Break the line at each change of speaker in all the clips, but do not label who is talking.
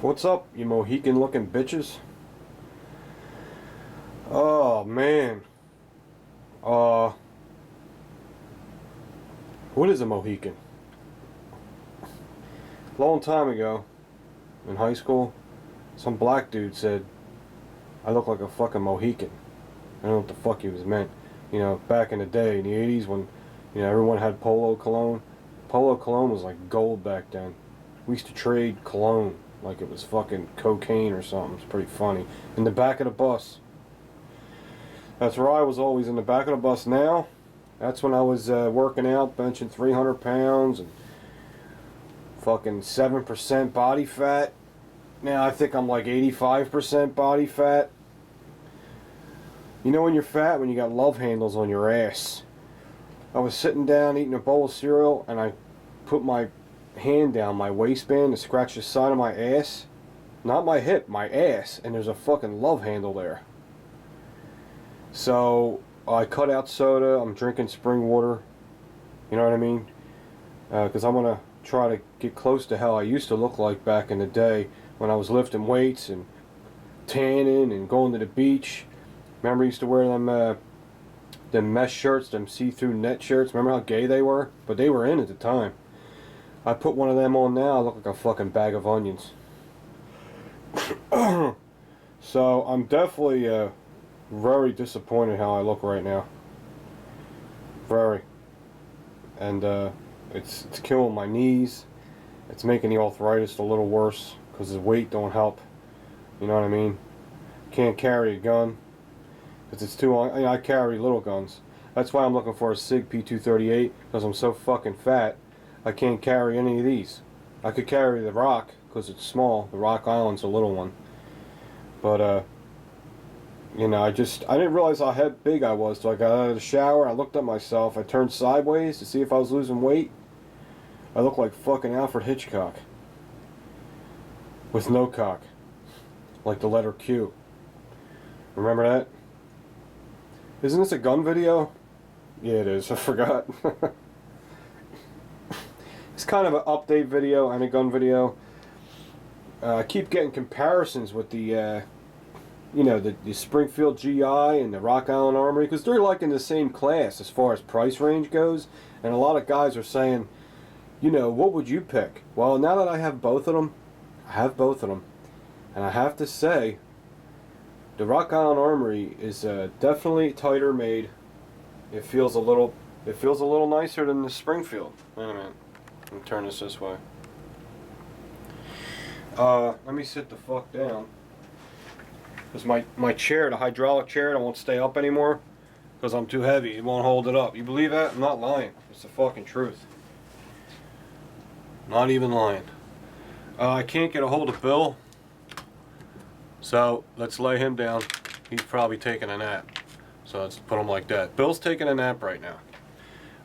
What's up, you Mohican looking bitches? Oh man. Uh what is a Mohican? Long time ago, in high school, some black dude said I look like a fucking Mohican. I don't know what the fuck he was meant. You know, back in the day, in the 80s when, everyone had Polo cologne. Polo cologne was like gold back then. We used to trade cologne like it was fucking cocaine or something. It's pretty funny. In the back of the bus. That's where I was always, in the back of the bus. Now, that's when I was working out, benching 300 pounds and fucking 7% body fat. Now I think I'm like 85% body fat. You know when you're fat, when you got love handles on your ass. I was sitting down eating a bowl of cereal and I put my hand down my waistband to scratch the side of my ass. Not my hip, my ass. And there's a fucking love handle there. So I cut out soda. I'm drinking spring water. You know what I mean? Because I'm going to try to get close to how I used to look like back in the day when I was lifting weights and tanning and going to the beach. Remember I used to wear them mesh shirts, them see-through net shirts. Remember how gay they were? But they were in at the time. I put one of them on now, I look like a fucking bag of onions. So I'm definitely very disappointed how I look right now. Very. And it's killing my knees. It's making the arthritis a little worse because the weight don't help. You know what I mean? Can't carry a gun because it's too long. I carry little guns. That's why I'm looking for a SIG P238 because I'm so fucking fat. I can't carry any of these. I could carry the Rock because it's small. The Rock Island's a little one. But I didn't realize how big I was till I got out of the shower. I looked at myself. I turned sideways to see if I was losing weight. I look like fucking Alfred Hitchcock. With no cock. Like the letter Q. Remember that? Isn't this a gun video? Yeah, it is. I forgot. It's kind of an update video and a gun video. I keep getting comparisons with the Springfield GI and the Rock Island Armory because they're like in the same class as far as price range goes. And a lot of guys are saying, what would you pick? Well, now that I have both of them, And I have to say, the Rock Island Armory is definitely tighter made. It feels a little nicer than the Springfield. Wait a minute. Let me turn this way. Let me sit the fuck down. Because my chair, the hydraulic chair, it won't stay up anymore. Because I'm too heavy. It won't hold it up. You believe that? I'm not lying. It's the fucking truth. Not even lying. I can't get a hold of Bill. So, let's lay him down. He's probably taking a nap. So, let's put him like that. Bill's taking a nap right now.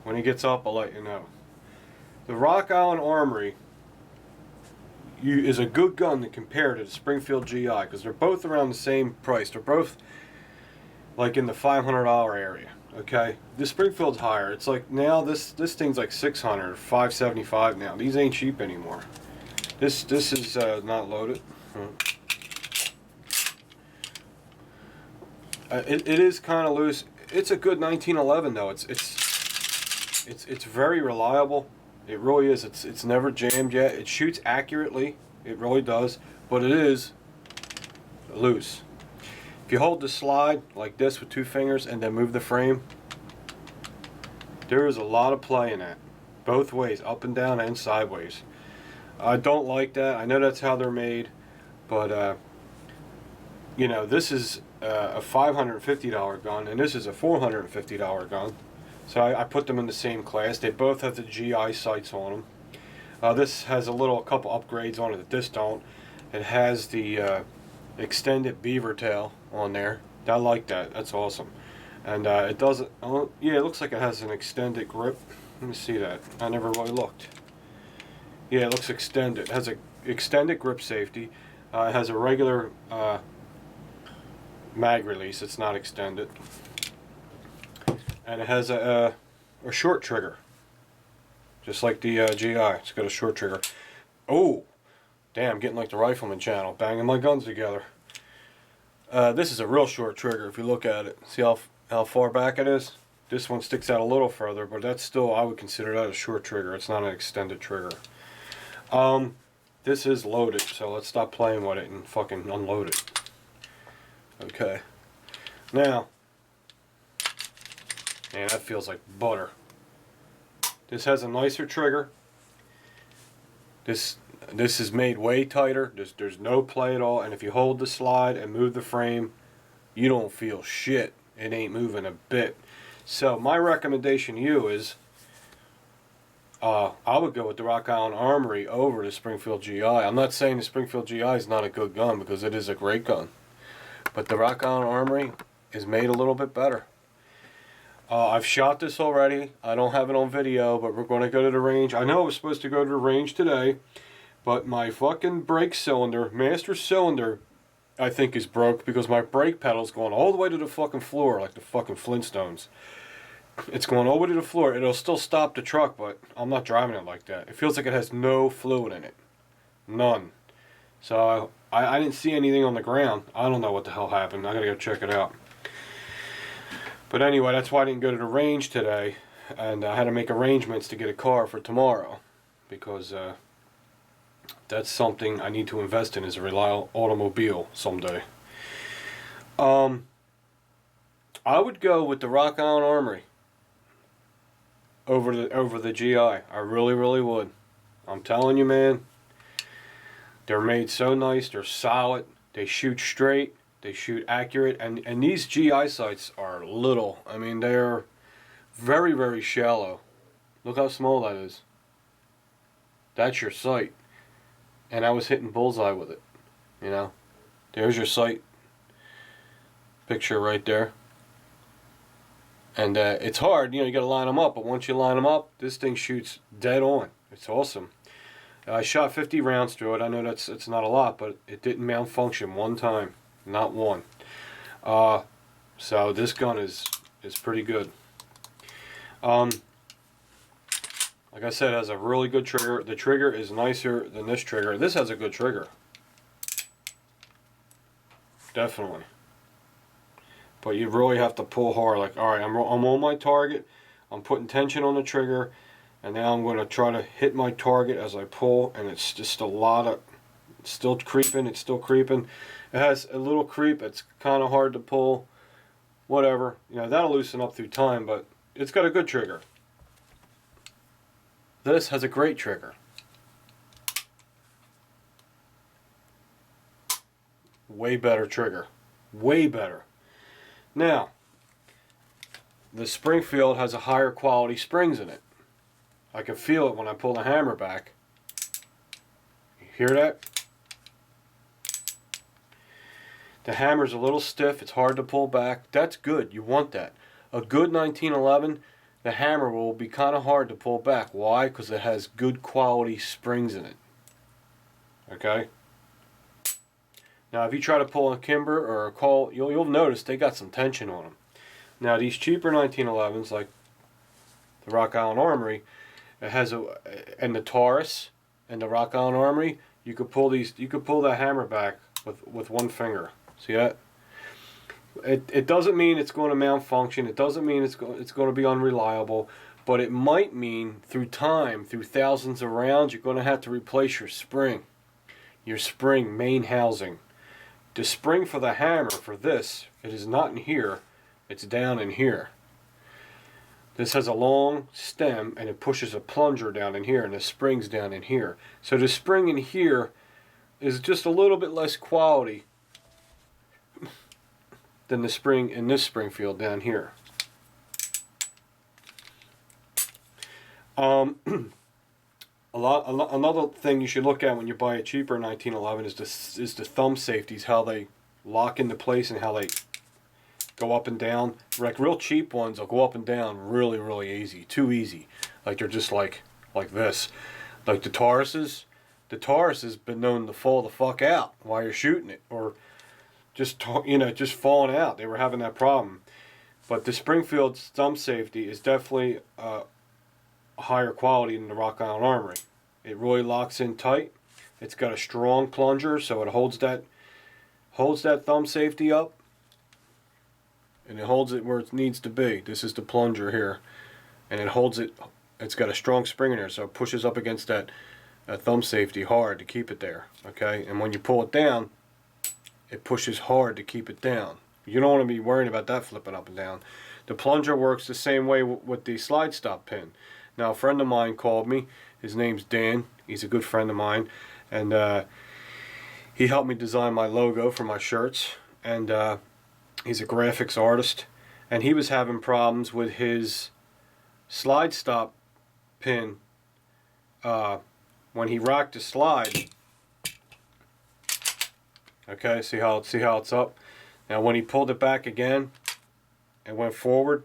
When he gets up, I'll let you know. The Rock Island Armory is a good gun to compare to the Springfield GI because they're both around the same price. They're both like in the $500 area. Okay, the Springfield's higher. It's like now this thing's like $600, $575 now. These ain't cheap anymore. This is not loaded. It is kind of loose. It's a good 1911 though. It's very reliable. It really is. It's never jammed yet. It shoots accurately. It really does. But it is loose. If you hold the slide like this with two fingers and then move the frame, there is a lot of play in that. Both ways, up and down and sideways. I don't like that. I know that's how they're made. But, this is a $550 gun and this is a $450 gun. So I put them in the same class. They both have the GI sights on them. This has a couple upgrades on it that this don't. It has the extended beaver tail on there. I like that. That's awesome. And it doesn't. Yeah, it looks like it has an extended grip. Let me see that. I never really looked. Yeah, it looks extended. It has an extended grip safety. It has a regular mag release. It's not extended. And it has a short trigger, just like the GI. It's got a short trigger. Oh, Damn, getting like the Rifleman channel, banging my guns together. This is a real short trigger if you look at it. See how far back it is? This one sticks out a little further, but that's still, I would consider that a short trigger. It's not an extended trigger. This is loaded, so let's stop playing with it and fucking unload it. Okay. Now, man, that feels like butter. This has a nicer trigger. This is made way tighter. There's no play at all, and if you hold the slide and move the frame, you don't feel shit. It ain't moving a bit. So my recommendation to you is, I would go with the Rock Island Armory over the Springfield GI. I'm not saying the Springfield GI is not a good gun, because it is a great gun, but the Rock Island Armory is made a little bit better. I've shot this already. I don't have it on video, but we're going to go to the range. I know I was supposed to go to the range today, but my fucking brake cylinder, master cylinder, I think is broke, because my brake pedal's going all the way to the fucking floor like the fucking Flintstones. It's going all the way to the floor. It'll still stop the truck, but I'm not driving it like that. It feels like it has no fluid in it. None. So I didn't see anything on the ground. I don't know what the hell happened. I gotta go check it out. But anyway, that's why I didn't go to the range today. And I had to make arrangements to get a car for tomorrow, because that's something I need to invest in, is a reliable automobile someday. I would go with the Rock Island Armory over the GI. I really, really would. I'm telling you, man. They're made so nice. They're solid. They shoot straight. They shoot accurate. And these GI sights are little. I mean, they're very, very shallow. Look how small that is. That's your sight. And I was hitting bullseye with it. You know, there's your sight picture right there. And it's hard, you know, you got to line them up. But once you line them up, this thing shoots dead on. It's awesome. I shot 50 rounds through it. I know it's not a lot, but it didn't malfunction one time. Not one. So this gun is pretty good. Like I said, it has a really good trigger. The trigger is nicer than this trigger. This has a good trigger. Definitely. But you really have to pull hard. Like, all right, I'm on my target. I'm putting tension on the trigger. And now I'm going to try to hit my target as I pull. And it's just a lot of... It's still creeping. It's still creeping. It has a little creep. It's kind of hard to pull. Whatever. You know, that'll loosen up through time. But it's got a good trigger. This has a great trigger. Way better trigger. Way better. Now, the Springfield has a higher quality springs in it. I can feel it when I pull the hammer back. You hear that? The hammer's a little stiff. It's hard to pull back. That's good. You want that. A good 1911, the hammer will be kind of hard to pull back. Why? Because it has good quality springs in it. Okay? Now, if you try to pull a Kimber or a Colt, you'll notice they got some tension on them. Now, these cheaper 1911s, like the Rock Island Armory, it has and the Taurus and the Rock Island Armory, you could pull that hammer back with one finger. See that? It doesn't mean it's going to malfunction. It doesn't mean it's going to be unreliable, but it might mean through time, through thousands of rounds, you're going to have to replace your spring main housing. The spring for the hammer for this, it is not in here, it's down in here. This has a long stem and it pushes a plunger down in here, and the spring's down in here. So the spring in here is just a little bit less quality than the spring in this Springfield down here. Another thing you should look at when you buy a cheaper 1911 is the thumb safeties, how they lock into place and how they go up and down. Like real cheap ones will go up and down really, really easy, too easy. Like they're just like this. Like the Taurus has been known to fall the fuck out while you're shooting it, or just falling out. They were having that problem. But the Springfield thumb safety is definitely higher quality than the Rock Island Armory. It really locks in tight. It's got a strong plunger, so it holds that thumb safety up, and it holds it where it needs to be. This is the plunger here, and it holds it. It's got a strong spring in there, so it pushes up against that thumb safety hard to keep it there. Okay, and when you pull it down, it pushes hard to keep it down. You don't want to be worrying about that flipping up and down. The plunger works the same way with the slide stop pin. Now, a friend of mine called me. His name's Dan. He's a good friend of mine, and he helped me design my logo for my shirts. And he's a graphics artist, and he was having problems with his slide stop pin when he rocked the slide. Okay, see how it's up. Now, when he pulled it back again and went forward,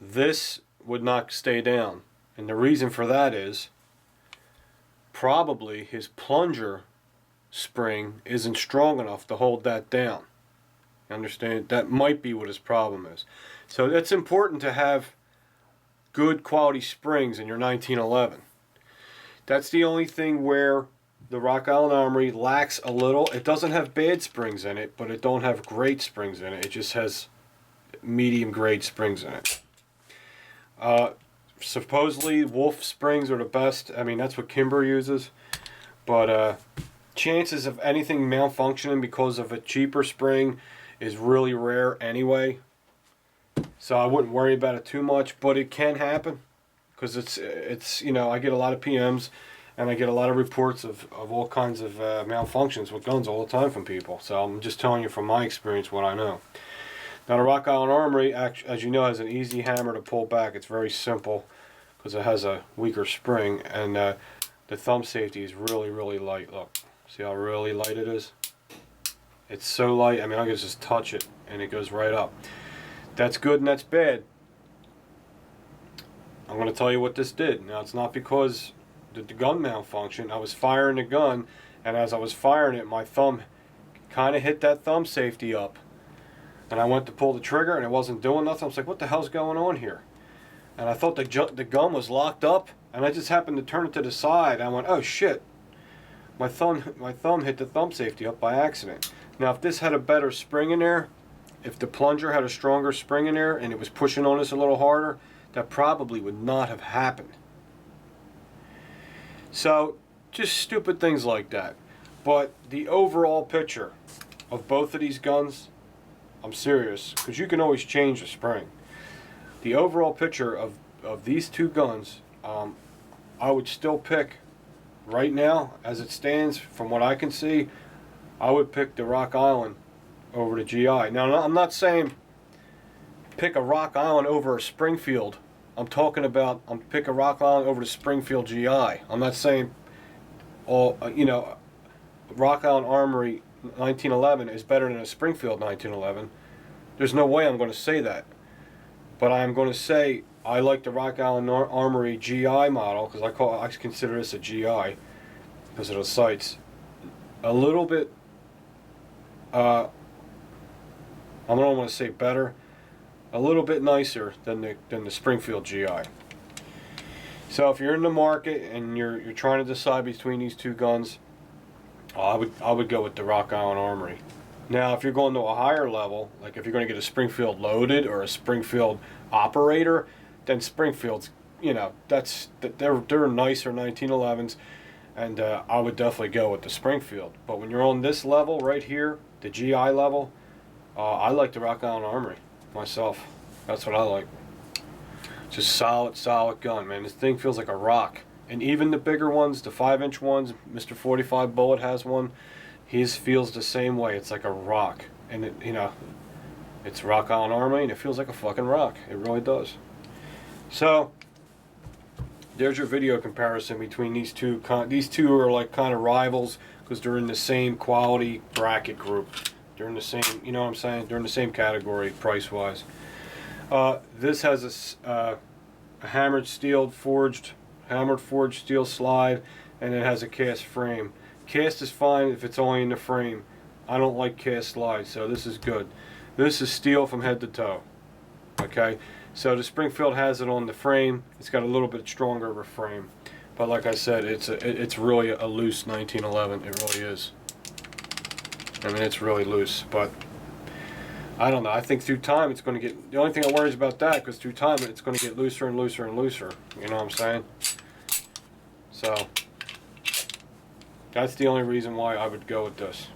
this would not stay down. And the reason for that is probably his plunger spring isn't strong enough to hold that down. You understand? That might be what his problem is. So it's important to have good quality springs in your 1911. That's the only thing where the Rock Island Armory lacks a little. It doesn't have bad springs in it, but it don't have great springs in it. It just has medium grade springs in it. Supposedly Wolf springs are the best. I mean, that's what Kimber uses. But chances of anything malfunctioning because of a cheaper spring is really rare anyway. So I wouldn't worry about it too much, but it can happen. Because it's you know, I get a lot of PMs and I get a lot of reports of all kinds of malfunctions with guns all the time from people. So I'm just telling you from my experience what I know. Now the Rock Island Armory, as you know, has an easy hammer to pull back. It's very simple because it has a weaker spring, and the thumb safety is really, really light. Look, see how really light it is? It's so light, I mean, I can just touch it and it goes right up. That's good and that's bad. I'm going to tell you what this did. Now, it's not because the gun malfunctioned. I was firing the gun, and as I was firing it, my thumb kind of hit that thumb safety up. And I went to pull the trigger, and it wasn't doing nothing. I was like, what the hell's going on here? And I thought the gun was locked up, and I just happened to turn it to the side. I went, oh, shit. My thumb hit the thumb safety up by accident. Now, if this had a better spring in there, if the plunger had a stronger spring in there, and it was pushing on this a little harder, that probably would not have happened. So, just stupid things like that. But the overall picture of both of these guns, I'm serious, because you can always change the spring. The overall picture of these two guns, I would still pick, right now, as it stands, from what I can see, I would pick the Rock Island over the GI. Now, I'm not saying pick a Rock Island over a Springfield. I'm talking about pick a Rock Island over the Springfield GI. I'm not saying Rock Island Armory 1911 is better than a Springfield 1911. There's no way I'm going to say that. But I'm going to say I like the Rock Island Armory GI model, because I consider this a GI because of the sights. A little bit, I don't want to say better, a little bit nicer than the Springfield GI. So if you're in the market and you're trying to decide between these two guns, I would go with the Rock Island Armory. Now, if you're going to a higher level, like if you're going to get a Springfield Loaded or a Springfield Operator, then Springfield's, they're nicer 1911s, and I would definitely go with the Springfield. But when you're on this level right here, the GI level, I like the Rock Island Armory myself. That's what I like. Just solid gun, man. This thing feels like a rock. And even the bigger ones, the 5-inch ones, Mr. 45 Bullet has one. His feels the same way. It's like a rock, and it's Rock Island Armory, and it feels like a fucking rock. It really does. So there's your video comparison between these two. These two are like kind of rivals because they're in the same quality bracket group. They're in the same, you know what I'm saying? They're in the same category price-wise. This has a hammered forged steel slide, and it has a cast frame. Cast is fine if it's only in the frame. I don't like cast slides, so this is good. This is steel from head to toe. Okay, so the Springfield has it on the frame. It's got a little bit stronger of a frame. But like I said, it's really a loose 1911. It really is. I mean, it's really loose, but I don't know. I think through time it's going to get. The only thing I worry is about that, because through time it's going to get looser and looser and looser. You know what I'm saying? So that's the only reason why I would go with this.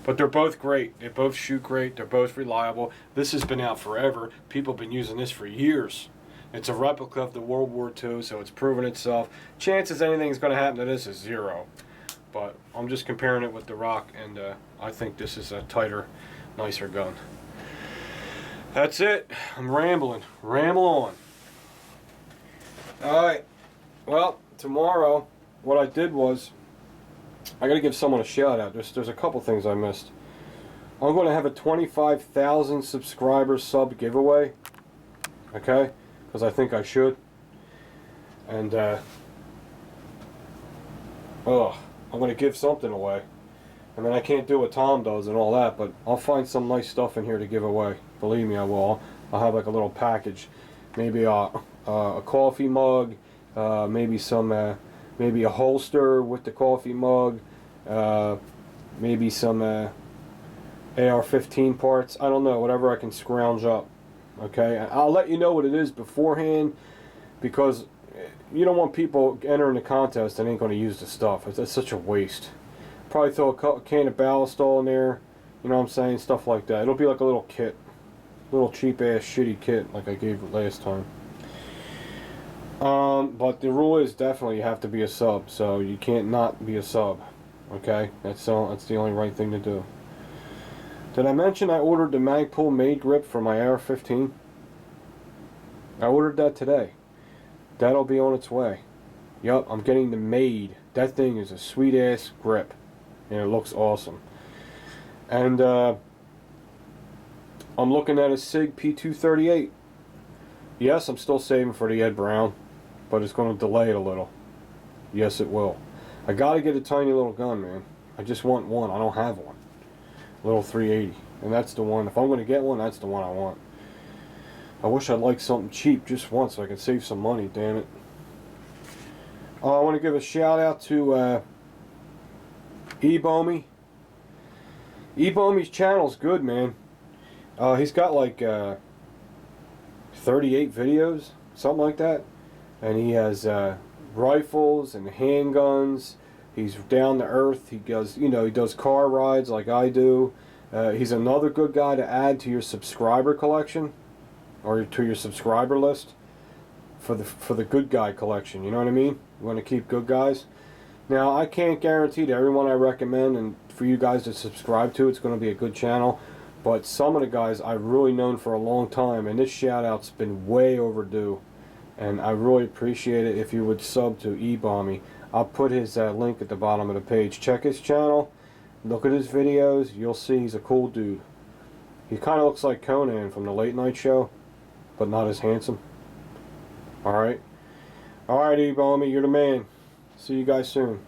But they're both great. They both shoot great. They're both reliable. This has been out forever. People have been using this for years. It's a replica of the World War II, so it's proven itself. Chances anything's going to happen to this is zero. But I'm just comparing it with the Rock, and I think this is a tighter, nicer gun. That's it. I'm rambling. Ramble on. Alright. Well, tomorrow, what I did was, I got to give someone a shout out. There's a couple things I missed. I'm going to have a 25,000 subscriber sub giveaway. Okay? Because I think I should. And, I'm going to give something away. I mean, I can't do what Tom does and all that, but I'll find some nice stuff in here to give away. Believe me, I will. I'll have like a little package. Maybe a coffee mug, maybe a holster with the coffee mug, maybe some AR-15 parts. I don't know, whatever I can scrounge up. Okay, I'll let you know what it is beforehand, because you don't want people entering the contest that ain't going to use the stuff. It's such a waste. Probably throw a can of Ballistol in there, you know what I'm saying, stuff like that. It'll be like a little kit, little cheap ass shitty kit like I gave it last time. But the rule is definitely you have to be a sub, so you can't not be a sub. Okay, that's the only right thing to do. Did I mention I ordered the Magpul Made grip for my AR-15? I ordered that today. That'll be on its way. Yup, I'm getting the Made. That thing is a sweet ass grip, and it looks awesome. And I'm looking at a SIG P238. Yes, I'm still saving for the Ed Brown, but it's going to delay it a little. Yes, it will. I got to get a tiny little gun, man. I just want one. I don't have one. Little 380, and that's the one. If I'm going to get one, that's the one I want. I wish I'd like something cheap just once so I could save some money, damn it. I want to give a shout out to eBomy. eBomy's channel's good, man. He's got like 38 videos, something like that, and he has rifles and handguns. He's down to earth. He does, he does car rides like I do. He's another good guy to add to your subscriber collection, or to your subscriber list, for the good guy collection. You know what I mean? You want to keep good guys. Now, I can't guarantee to everyone I recommend and for you guys to subscribe to, it's going to be a good channel. But some of the guys I've really known for a long time, and this shout out's been way overdue. And I really appreciate it if you would sub to eBomy. I'll put his link at the bottom of the page. Check his channel, look at his videos, you'll see he's a cool dude. He kind of looks like Conan from the Late Night Show, but not as handsome. Alright? Alright, eBomy, you're the man. See you guys soon.